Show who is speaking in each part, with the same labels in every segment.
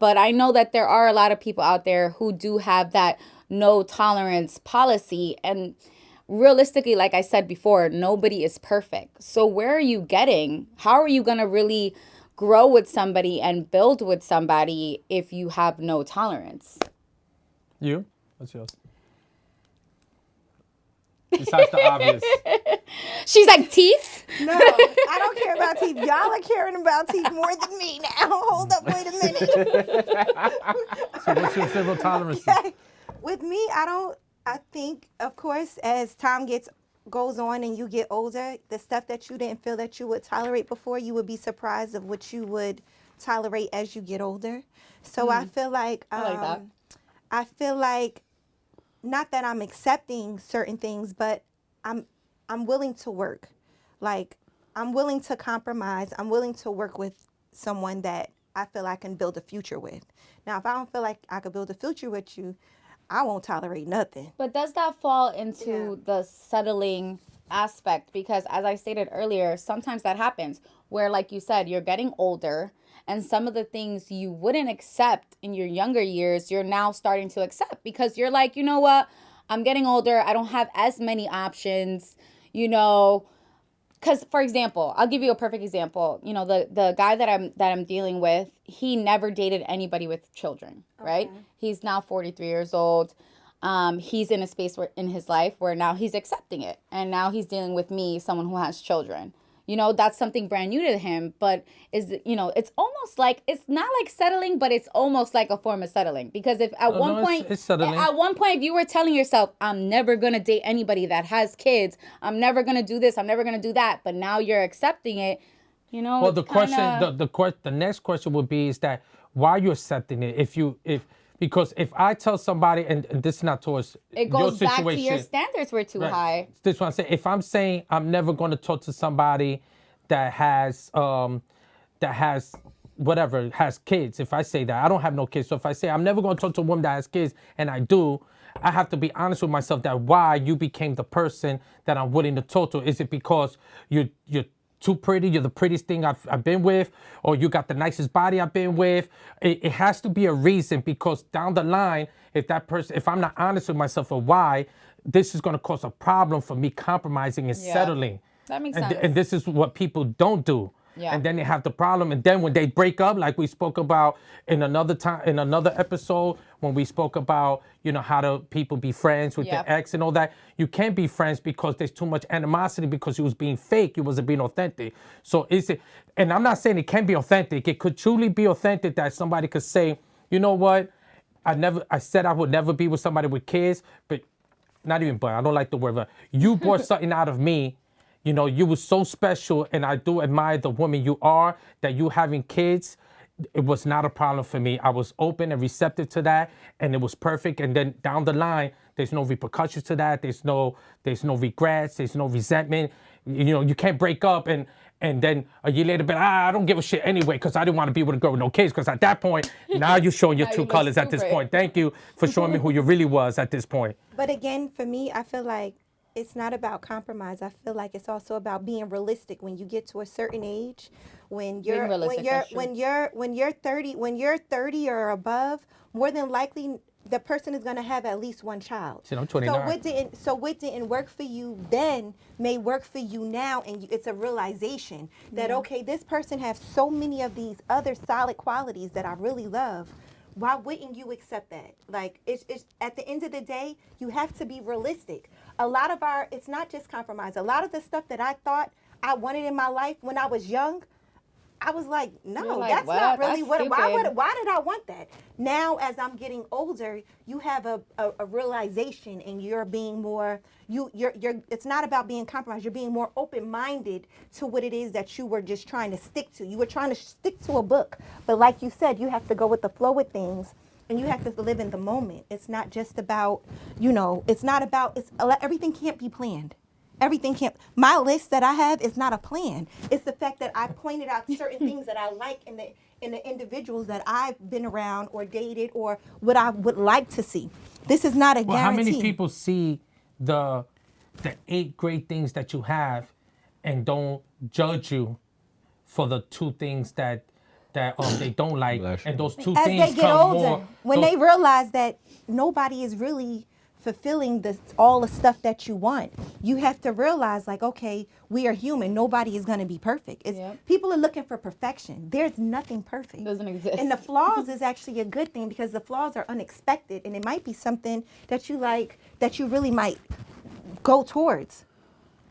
Speaker 1: But I know that there are a lot of people out there who do have that no tolerance policy. And realistically, like I said before, nobody is perfect. So where are you getting? How are you going to really grow with somebody and build with somebody if you have no tolerance?
Speaker 2: You? What's yours? Besides the obvious.
Speaker 1: She's like, teeth?
Speaker 3: No, I don't care about teeth. Y'all are caring about teeth more than me now. Hold up, wait a minute.
Speaker 2: So what's your zero tolerance?
Speaker 3: Okay. With me, I think, of course, as time goes on and you get older, the stuff that you didn't feel that you would tolerate before, you would be surprised of what you would tolerate as you get older. So I feel like,
Speaker 1: I like that.
Speaker 3: I feel like, not that I'm accepting certain things, but I'm willing to work. Like, I'm willing to compromise. I'm willing to work with someone that I feel I can build a future with. Now, if I don't feel like I could build a future with you, I won't tolerate nothing.
Speaker 1: But does that fall into the settling aspect? Because as I stated earlier, sometimes that happens where, like you said, you're getting older and some of the things you wouldn't accept in your younger years, you're now starting to accept because you're like, you know what? I'm getting older. I don't have as many options, you know. Because, for example, I'll give you a perfect example. You know, the guy that I'm dealing with, he never dated anybody with children, right? He's now 43 years old. He's in a space in his life where now he's accepting it. And now he's dealing with me, someone who has children. You know, that's something brand new to him. But, it's almost like, it's not like settling, but it's almost like a form of settling. Because if at one point,
Speaker 2: it's settling.
Speaker 1: At one point, if you were telling yourself, I'm never going to date anybody that has kids, I'm never going to do this, I'm never going to do that, but now you're accepting it, you know.
Speaker 2: Well, the next question would be is that why are you accepting it? Because if I tell somebody, and this is not towards
Speaker 1: it goes
Speaker 2: your
Speaker 1: back
Speaker 2: situation,
Speaker 1: to your standards were too high.
Speaker 2: This is what I'm saying. If I'm saying I'm never going to talk to somebody that has whatever, has kids. If I say that, I don't have no kids. So if I say I'm never going to talk to a woman that has kids, and I do, I have to be honest with myself that why you became the person that I'm willing to talk to. Is it because you're too pretty, you're the prettiest thing I've been with, or you got the nicest body I've been with? It has to be a reason, because down the line, if I'm not honest with myself of why, this is going to cause a problem for me compromising and settling.
Speaker 1: That makes sense.
Speaker 2: And this is what people don't do.
Speaker 1: Yeah.
Speaker 2: And then they have the problem. And then when they break up, like we spoke about in another episode, when we spoke about, how do people be friends with their ex and all that, you can't be friends because there's too much animosity because you was being fake. You wasn't being authentic. So and I'm not saying it can be authentic. It could truly be authentic that somebody could say, you know what? I said I would never be with somebody with kids, but I don't like the word, but you brought something out of me. You were so special, and I do admire the woman you are, that you having kids. It was not a problem for me. I was open and receptive to that, and it was perfect. And then down the line, there's no repercussions to that. There's no regrets. There's no resentment. You can't break up and then a year later, but I don't give a shit anyway because I didn't want to be with a girl with no kids. Because at that point, now you're showing your true colors at this point. Thank you for showing me who you really was at this point.
Speaker 3: But again, for me, I feel like it's not about compromise. I feel like it's also about being realistic. When you get to a certain age, when you're 30 or above, more than likely the person is going to have at least one child.
Speaker 2: Shit, I'm 29.
Speaker 3: So what didn't work for you then may work for you now, and it's a realization that okay, this person has so many of these other solid qualities that I really love. Why wouldn't you accept that? Like, it's at the end of the day, you have to be realistic. It's not just compromise. A lot of the stuff that I thought I wanted in my life when I was young, I was like, no, that's not really why did I want that? Now, as I'm getting older, you have a realization, and you're being more, it's not about being compromised. You're being more open-minded to what it is that you were just trying to stick to. You were trying to stick to a book. But like you said, you have to go with the flow with things, and you have to live in the moment. It's not just about, everything can't be planned. Everything can't. My list that I have is not a plan. It's the fact that I pointed out certain things that I like in the individuals that I've been around or dated, or what I would like to see. This is not a guarantee.
Speaker 2: How many people see the 8 great things that you have and don't judge you for the 2 things that that they don't like, and those two
Speaker 3: As
Speaker 2: things
Speaker 3: they get
Speaker 2: come
Speaker 3: older,
Speaker 2: more.
Speaker 3: when they realize that nobody is really fulfilling all the stuff that you want, you have to realize, like, okay, we are human. Nobody is going to be perfect. People are looking for perfection. There's nothing perfect.
Speaker 1: It doesn't exist.
Speaker 3: And the flaws is actually a good thing, because the flaws are unexpected, and it might be something that you like, that you really might go towards.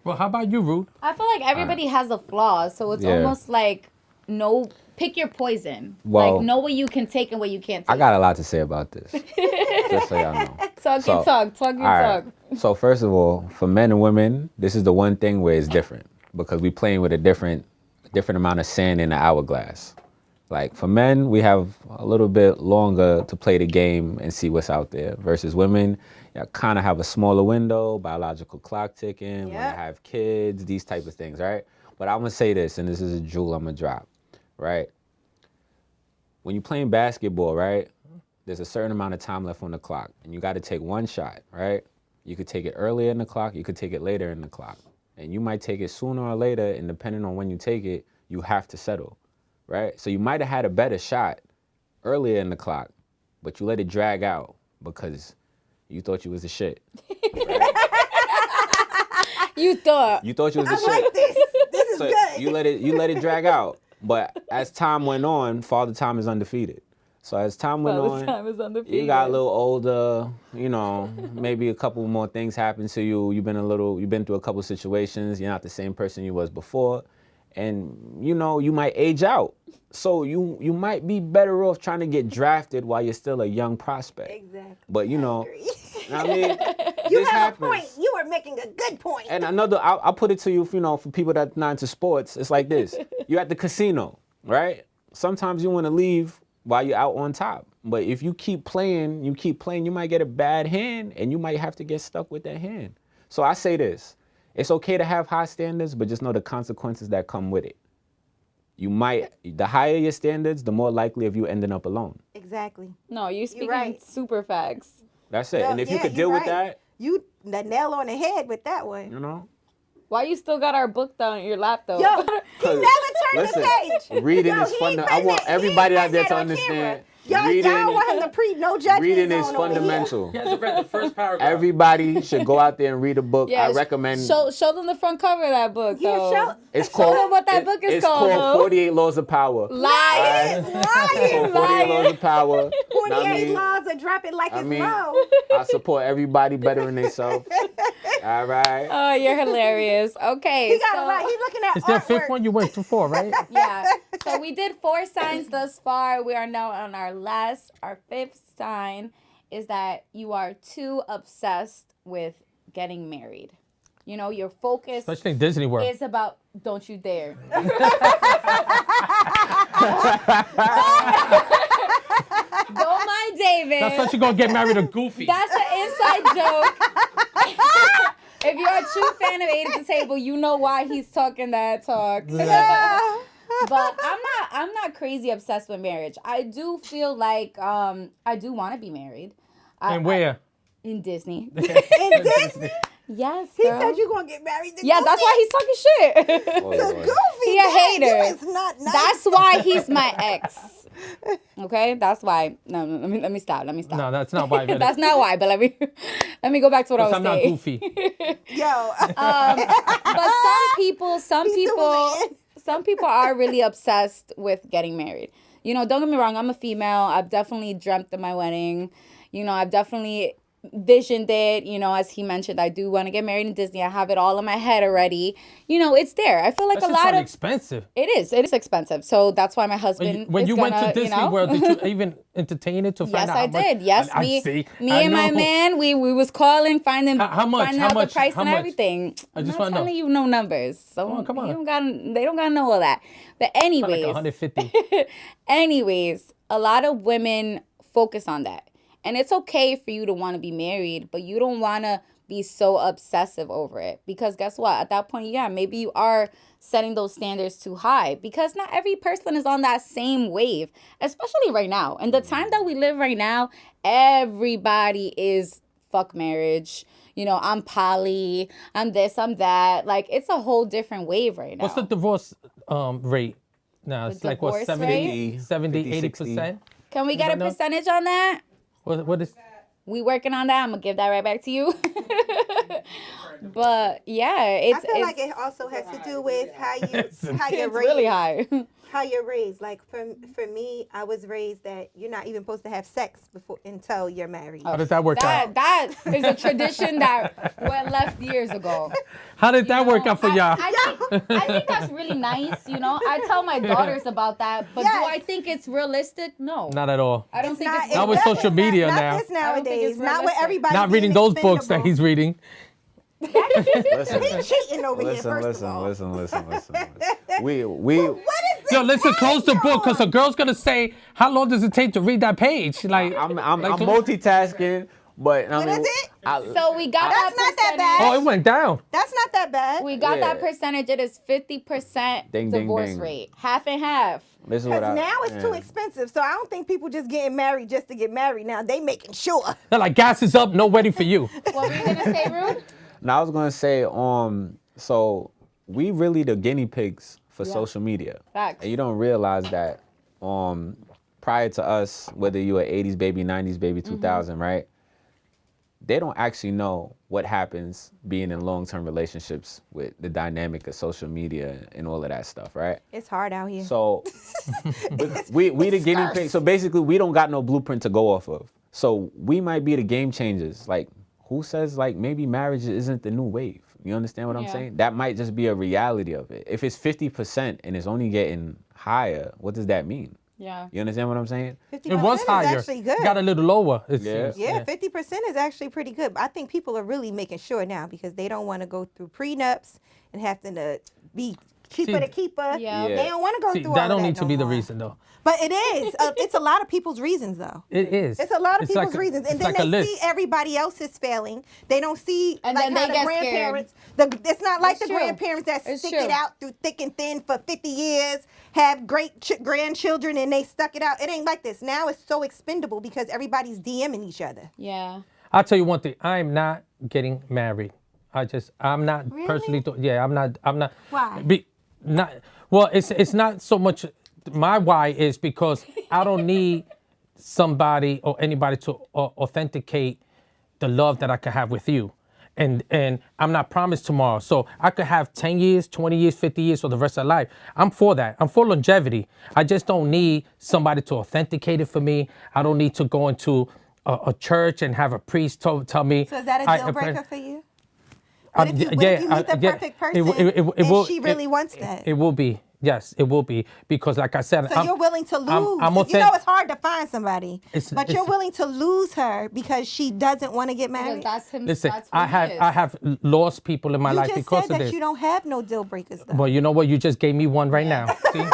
Speaker 2: Well, how about you, Ruth?
Speaker 1: I feel like everybody has a flaw, so it's almost like pick your poison.
Speaker 4: Well,
Speaker 1: like know what you can take and what you can't take.
Speaker 4: I got a lot to say about this. Just so y'all know.
Speaker 1: Talk your talk.
Speaker 4: So first of all, for men and women, this is the one thing where it's different, because we playing with a different amount of sand in the hourglass. Like for men, we have a little bit longer to play the game and see what's out there. Versus women, you kind of have a smaller window, biological clock ticking, when you have kids, these type of things, right? But I'm gonna say this, and this is a jewel I'm gonna drop, right? When you're playing basketball, right, there's a certain amount of time left on the clock, and you got to take one shot, right? You could take it earlier in the clock, you could take it later in the clock. And you might take it sooner or later, and depending on when you take it, you have to settle, right? So you might have had a better shot earlier in the clock, but you let it drag out because you thought you was the shit. Right?
Speaker 1: You thought
Speaker 4: You thought you was the
Speaker 3: I
Speaker 4: shit.
Speaker 3: like this. This is
Speaker 4: So
Speaker 3: good.
Speaker 4: you let it drag out. But as time went on, Father Time is undefeated. So as time went on, you got a little older, you know, maybe a couple more things happen to you. You've been through a couple situations. You're not the same person you was before. And, you know, you might age out. So you might be better off trying to get drafted while you're still a young prospect.
Speaker 3: Exactly.
Speaker 4: But, you know, I mean,
Speaker 3: You
Speaker 4: this
Speaker 3: have
Speaker 4: happens.
Speaker 3: a point. You are making a good point.
Speaker 4: And I'll put it to you, for people that are not into sports, it's like this. You're at the casino, right? Sometimes you want to leave while you're out on top. But if you keep playing, you might get a bad hand, and you might have to get stuck with that hand. So I say this. It's okay to have high standards, but just know the consequences that come with it. The higher your standards, the more likely of you ending up alone.
Speaker 3: Exactly.
Speaker 1: No, you speaking
Speaker 3: right.
Speaker 1: super facts.
Speaker 4: That's it. And if you could deal with that,
Speaker 3: you the nail on the head with that one.
Speaker 4: you know.
Speaker 1: Why you still got our book down in your laptop?
Speaker 3: Yo, he never turned
Speaker 4: Listen,
Speaker 3: the page.
Speaker 4: reading
Speaker 3: Yo,
Speaker 4: is
Speaker 3: he
Speaker 4: fundamental.
Speaker 3: ain't
Speaker 4: I
Speaker 3: putting
Speaker 4: want
Speaker 3: that- he
Speaker 4: everybody
Speaker 3: ain't
Speaker 4: out there
Speaker 3: putting
Speaker 4: to
Speaker 3: that on camera.
Speaker 4: understand.
Speaker 3: Y'all want him to no judgment
Speaker 4: Reading is
Speaker 3: zone over here.
Speaker 4: fundamental.
Speaker 2: He hasn't read the first paragraph.
Speaker 4: Everybody should go out there and read a book.
Speaker 1: Yeah,
Speaker 4: I recommend.
Speaker 1: Show them the front cover of that book,
Speaker 3: Yeah,
Speaker 1: though.
Speaker 3: show-
Speaker 4: It's
Speaker 1: Show
Speaker 4: called
Speaker 1: them what that book is
Speaker 4: it's
Speaker 1: called, though.
Speaker 4: 48 Laws of Power.
Speaker 1: Lies.
Speaker 3: Lying.
Speaker 4: 48 Laws of Power.
Speaker 3: 48 laws are dropping like it's low.
Speaker 4: I support everybody bettering themselves. All right.
Speaker 1: Oh, you're hilarious. Okay.
Speaker 3: He got it right. He's looking at
Speaker 2: Is there a
Speaker 3: artwork.
Speaker 2: fifth one? You went to 4, right?
Speaker 1: Yeah. So we did 4 signs thus far. We are now on our 5th sign is that you are too obsessed with getting married. You know, your focus
Speaker 2: Especially in Disney World.
Speaker 1: is about, don't you dare. Don't mind David.
Speaker 2: That's why she's going to get married to Goofy.
Speaker 1: That's an inside joke. If you're a true fan of Eight at the Table, you know why he's talking that talk. But I'm not crazy obsessed with marriage. I do feel like I do want to be married.
Speaker 2: And where?
Speaker 1: In Disney.
Speaker 3: In Disney?
Speaker 1: Yes,
Speaker 3: He
Speaker 1: girl.
Speaker 3: said you're going to get married to
Speaker 1: Yeah,
Speaker 3: Goofy.
Speaker 1: that's why he's talking shit.
Speaker 4: Oh,
Speaker 3: To
Speaker 4: Lord.
Speaker 3: Goofy.
Speaker 1: He a hater.
Speaker 3: You is not nice.
Speaker 1: That's why he's my ex. Okay, that's why. No, let me stop.
Speaker 2: No, that's not why.
Speaker 1: That's not why. But let me go back to what I was
Speaker 2: I'm not
Speaker 1: saying.
Speaker 2: Goofy.
Speaker 3: Yo.
Speaker 1: But
Speaker 3: He's
Speaker 1: some people are really obsessed with getting married. You know, don't get me wrong. I'm a female. I've definitely dreamt of my wedding. You know, I've definitely visioned it. You know, as he mentioned, I do want to get married in Disney. I have it all in my head already. You know, it's there. I feel like
Speaker 2: That's
Speaker 1: a
Speaker 2: just
Speaker 1: lot of
Speaker 2: expensive.
Speaker 1: it is expensive. So that's why my husband.
Speaker 2: When
Speaker 1: is
Speaker 2: you went to
Speaker 1: gonna,
Speaker 2: Disney
Speaker 1: you know?
Speaker 2: World, did you even entertain it to find
Speaker 1: Yes,
Speaker 2: out
Speaker 1: I
Speaker 2: how much?
Speaker 1: did. Yes,
Speaker 2: I
Speaker 1: me
Speaker 2: see.
Speaker 1: me
Speaker 2: I
Speaker 1: and my
Speaker 2: know.
Speaker 1: man, we was calling, finding
Speaker 2: How much?
Speaker 1: finding
Speaker 2: How
Speaker 1: out
Speaker 2: much?
Speaker 1: the price
Speaker 2: How
Speaker 1: and
Speaker 2: much?
Speaker 1: everything.
Speaker 2: I
Speaker 1: I'm
Speaker 2: just
Speaker 1: not
Speaker 2: wanna know.
Speaker 1: telling you no numbers. So
Speaker 2: Oh, come on.
Speaker 1: they don't gotta know all that. But anyways,
Speaker 2: Like 150.
Speaker 1: anyways, a lot of women focus on that. And it's okay for you to want to be married, but you don't want to be so obsessive over it. Because guess what? At that point, yeah, maybe you are setting those standards too high. Because not every person is on that same wave, especially right now. And the time that we live right now, everybody is fuck marriage. You know, I'm poly, I'm this, I'm that. Like, it's a whole different wave right now.
Speaker 2: What's the divorce rate? No,
Speaker 1: The
Speaker 2: it's like what,
Speaker 1: divorce
Speaker 2: 70,
Speaker 1: rate?
Speaker 2: 70,
Speaker 4: 50,
Speaker 2: 80%.
Speaker 1: Can we get a
Speaker 2: Anybody know?
Speaker 1: percentage on that?
Speaker 2: What is?
Speaker 1: We working on that. I'm gonna give that right back to you. But yeah,
Speaker 3: I feel like it also has to do with how you're
Speaker 1: it's
Speaker 3: raised.
Speaker 1: really high.
Speaker 3: How you're raised. Like for me, I was raised that you're not even supposed to have sex before until you're married.
Speaker 2: How did that work out?
Speaker 1: That is a tradition that went left years ago.
Speaker 2: How did that work out for y'all?
Speaker 1: I think that's really nice. I tell my daughters about that, but do
Speaker 3: Yes.
Speaker 1: I think it's realistic? No.
Speaker 2: Not at all.
Speaker 1: I don't think
Speaker 3: Not-
Speaker 1: it's
Speaker 2: Not with
Speaker 3: definitely
Speaker 2: social media
Speaker 3: not
Speaker 2: now.
Speaker 3: This
Speaker 1: I don't think
Speaker 3: nowadays.
Speaker 1: it's
Speaker 3: Not with
Speaker 1: realistic.
Speaker 3: everybody.
Speaker 2: Not reading
Speaker 3: being
Speaker 2: those books that
Speaker 3: expendable.
Speaker 2: he's reading.
Speaker 4: Listen,
Speaker 3: He's cheating over here.
Speaker 4: listen,
Speaker 3: First of all.
Speaker 4: listen. We
Speaker 3: What is this?
Speaker 2: Yo, listen, close the
Speaker 3: going
Speaker 2: book, because a
Speaker 3: on?
Speaker 2: girl's gonna say, how long does it take to read that page? Like,
Speaker 4: I'm
Speaker 2: like,
Speaker 4: multitasking, but I
Speaker 3: What
Speaker 4: mean,
Speaker 3: is it?
Speaker 1: So we got
Speaker 3: That's
Speaker 1: that
Speaker 3: not that
Speaker 1: percentage.
Speaker 3: bad.
Speaker 2: oh, it went down.
Speaker 3: That's not that bad.
Speaker 1: We got that
Speaker 4: Yeah.
Speaker 1: percentage. It is 50%
Speaker 4: Ding, ding,
Speaker 1: divorce
Speaker 4: ding.
Speaker 1: rate. Half and half.
Speaker 4: This is what
Speaker 3: Because
Speaker 4: I,
Speaker 3: now it's too expensive. So I don't think people just getting married just to get married now. They making sure.
Speaker 2: They're like, gas is up, no wedding for you.
Speaker 1: What were you gonna say, Rude?
Speaker 4: Now I was gonna say, so we really the guinea pigs for
Speaker 1: Yeah.
Speaker 4: social media.
Speaker 1: Facts.
Speaker 4: And you don't realize that, prior to us, whether you were 80s baby, 90s baby, 2000, right? They don't actually know what happens being in long-term relationships with the dynamic of social media and all of that stuff, right?
Speaker 3: It's hard out here.
Speaker 4: So we the guinea
Speaker 3: scarce.
Speaker 4: pig. So basically, we don't got no blueprint to go off of. So we might be the game changers. Like, who says like maybe marriage isn't the new wave? You understand what I'm
Speaker 1: Yeah.
Speaker 4: saying? That might just be a reality of it. If it's 50% and it's only getting higher, what does that mean?
Speaker 1: Yeah.
Speaker 4: You understand what I'm saying?
Speaker 3: 50%
Speaker 2: It was
Speaker 3: is
Speaker 2: higher.
Speaker 3: actually good.
Speaker 2: Got a little lower, it
Speaker 4: Yeah.
Speaker 2: seems.
Speaker 3: Yeah, 50% is actually pretty good. I think people are really making sure now because they don't want to go through prenups and have to be keeper
Speaker 2: See,
Speaker 3: to keeper.
Speaker 1: Yeah.
Speaker 3: They don't want to go
Speaker 2: See,
Speaker 3: through all
Speaker 2: that
Speaker 3: of
Speaker 2: don't
Speaker 3: that
Speaker 2: need to
Speaker 3: no
Speaker 2: be the
Speaker 3: more.
Speaker 2: reason, though.
Speaker 3: But it is. It's a lot of people's reasons, though.
Speaker 2: It is.
Speaker 3: It's a lot of people's
Speaker 2: like
Speaker 3: reasons. And
Speaker 2: it's
Speaker 3: then
Speaker 2: like a
Speaker 3: they see
Speaker 2: list.
Speaker 3: everybody else's failing. They don't see
Speaker 1: And
Speaker 3: like
Speaker 1: then
Speaker 3: how
Speaker 1: they
Speaker 3: the
Speaker 1: get scared.
Speaker 3: grandparents. It's not like
Speaker 1: It's
Speaker 3: the
Speaker 1: true.
Speaker 3: grandparents that
Speaker 1: It's
Speaker 3: stick
Speaker 1: true.
Speaker 3: it out through thick and thin for 50 years, have great grandchildren, and they stuck it out. It ain't like this. Now it's so expendable because everybody's DMing each other.
Speaker 1: Yeah.
Speaker 2: I'll tell you one thing. I'm not getting married. I'm not
Speaker 3: Really?
Speaker 2: personally. I'm not.
Speaker 3: Why?
Speaker 2: Well, it's not so much. My why is because I don't need somebody or anybody to authenticate the love that I could have with you. And I'm not promised tomorrow. So I could have 10 years, 20 years, 50 years for the rest of life. I'm for that. I'm for longevity. I just don't need somebody to authenticate it for me. I don't need to go into a church and have a priest tell me.
Speaker 3: So is that a deal breaker for you? What if you meet the perfect person and she really wants that?
Speaker 2: It will be. Yes, it will be. Because like I said,
Speaker 3: So you're willing to lose.
Speaker 2: I'm
Speaker 3: you know it's hard to find somebody. But you're
Speaker 2: it's-
Speaker 3: willing to lose her because she doesn't want to get
Speaker 1: Because
Speaker 3: married?
Speaker 1: that's him.
Speaker 2: Listen,
Speaker 1: that's who
Speaker 2: I
Speaker 1: he is.
Speaker 2: have lost people in my
Speaker 3: You
Speaker 2: life
Speaker 3: just
Speaker 2: because
Speaker 3: said
Speaker 2: of
Speaker 3: that
Speaker 2: this.
Speaker 3: you don't have no deal breakers, though.
Speaker 2: Well, you know what? You just gave me one right now. See?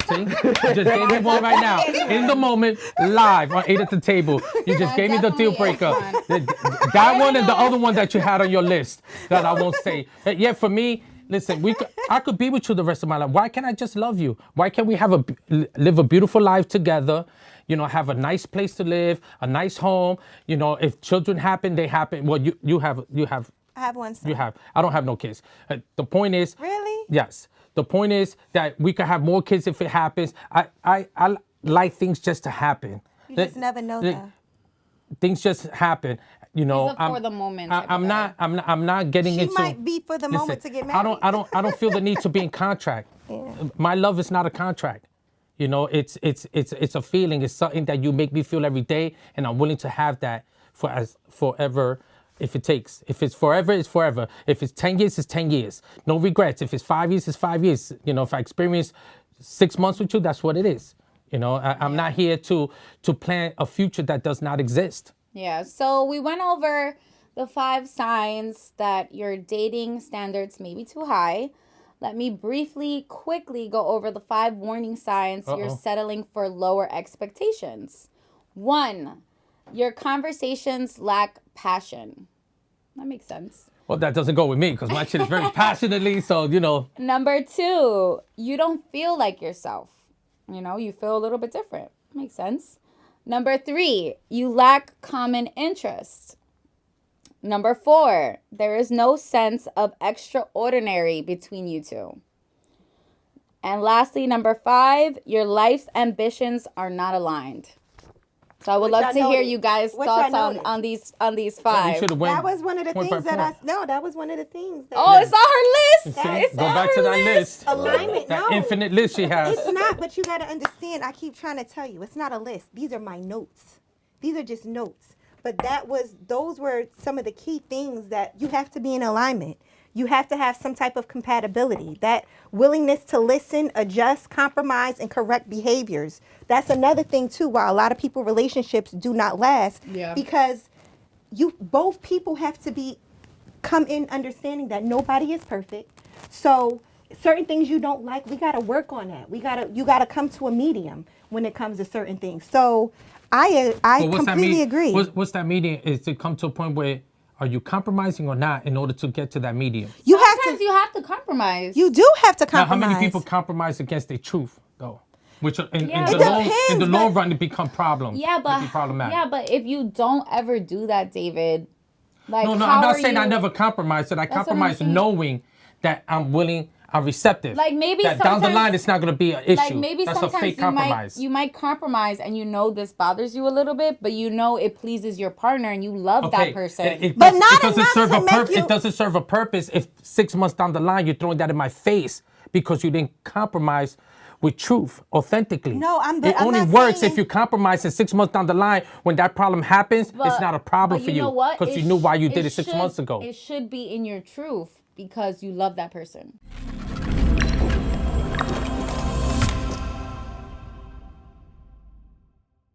Speaker 2: See? You just gave me one right now. In the moment, live on 8 at the table. You just
Speaker 1: That
Speaker 2: gave me the deal
Speaker 1: definitely is
Speaker 2: breaker.
Speaker 1: one.
Speaker 2: That one and the other one that you had on your list that I won't say. Yeah, for me, listen, I could be with you the rest of my life. Why can't I just love you? Why can't we live a beautiful life together? You know, have a nice place to live, a nice home. You know, if children happen, they happen. Well, you have.
Speaker 3: I have one son.
Speaker 2: You have. I don't have no kids. The point is.
Speaker 3: Really?
Speaker 2: Yes. The point is that we could have more kids if it happens. I like things just to happen.
Speaker 3: You just never know, though.
Speaker 2: Things just happen. You know,
Speaker 1: He's a for the moment type
Speaker 2: I'm
Speaker 1: of
Speaker 2: not.
Speaker 1: guy.
Speaker 2: I'm not getting
Speaker 3: She
Speaker 2: into.
Speaker 3: might be for the moment to get married.
Speaker 2: I don't feel the need to be in contract.
Speaker 3: Yeah.
Speaker 2: My love is not a contract. You know, it's a feeling. It's something that you make me feel every day, and I'm willing to have that forever. If it takes. If it's forever, it's forever. If it's 10 years, it's 10 years. No regrets. If it's 5 years, it's 5 years. You know, if I experience 6 months with you, that's what it is. You know, I'm not here to plan a future that does not exist.
Speaker 1: Yeah. So we went over the 5 signs that your dating standards may be too high. Let me quickly go over the 5 warning signs you're settling for lower expectations. 1, your conversations lack passion. That makes sense.
Speaker 2: Well, that doesn't go with me because my shit is very passionately. So, you know.
Speaker 1: Number 2, you don't feel like yourself. You know, you feel a little bit different. Makes sense. Number 3, you lack common interest. Number 4, there is no sense of extraordinary between you two. And lastly, number 5, your life's ambitions are not aligned. So I would love to hear you guys' thoughts on these 5.
Speaker 2: You should have went
Speaker 3: That was one of the
Speaker 2: point
Speaker 3: things
Speaker 2: by
Speaker 3: that
Speaker 2: point.
Speaker 3: that was one of the things that
Speaker 1: Oh, it's on her list.
Speaker 2: See?
Speaker 1: It's
Speaker 2: Go
Speaker 1: on
Speaker 2: back
Speaker 1: her
Speaker 2: to that list.
Speaker 3: alignment.
Speaker 2: That
Speaker 3: No,
Speaker 2: infinite list she has.
Speaker 3: it's not, but you got to understand, I keep trying to tell you, it's not a list. These are my notes. These are just notes. But those were some of the key things that you have to be in alignment. You have to have some type of compatibility, that willingness to listen, adjust, compromise, and correct behaviors. That's another thing too, why a lot of people relationships do not last.
Speaker 1: Yeah.
Speaker 3: Because both people have to come in understanding that nobody is perfect. So certain things you don't like, we got to work on that. You got to come to a medium when it comes to certain things. So I completely agree.
Speaker 2: What's that medium? Is to come to a point where are you compromising or not in order to get to that medium?
Speaker 1: Sometimes you have to compromise.
Speaker 3: You do have to compromise.
Speaker 2: Now, how many people compromise against their truth, though? Which in
Speaker 1: Yeah,
Speaker 2: the long run, it become problems.
Speaker 1: Yeah, but
Speaker 2: problematic.
Speaker 1: yeah, but if you don't ever do that, David, like
Speaker 2: no, I'm not saying I never compromise. I compromise knowing that I'm willing, I'm receptive.
Speaker 1: Like maybe
Speaker 2: that down the line it's not going to be an issue.
Speaker 1: Like maybe
Speaker 2: that's
Speaker 1: sometimes
Speaker 2: a fake compromise.
Speaker 1: you might compromise and you know this bothers you a little bit, but you know it pleases your partner and you love that person.
Speaker 3: But not enough to make you...
Speaker 2: It doesn't serve a purpose if 6 months down the line you're throwing that in my face because you didn't compromise with truth, authentically.
Speaker 3: No,
Speaker 2: it only works if you compromise, and 6 months down the line, when that problem happens, it's not a problem for you because you knew why you did it 6 months ago.
Speaker 1: It should be in your truth because you love that person.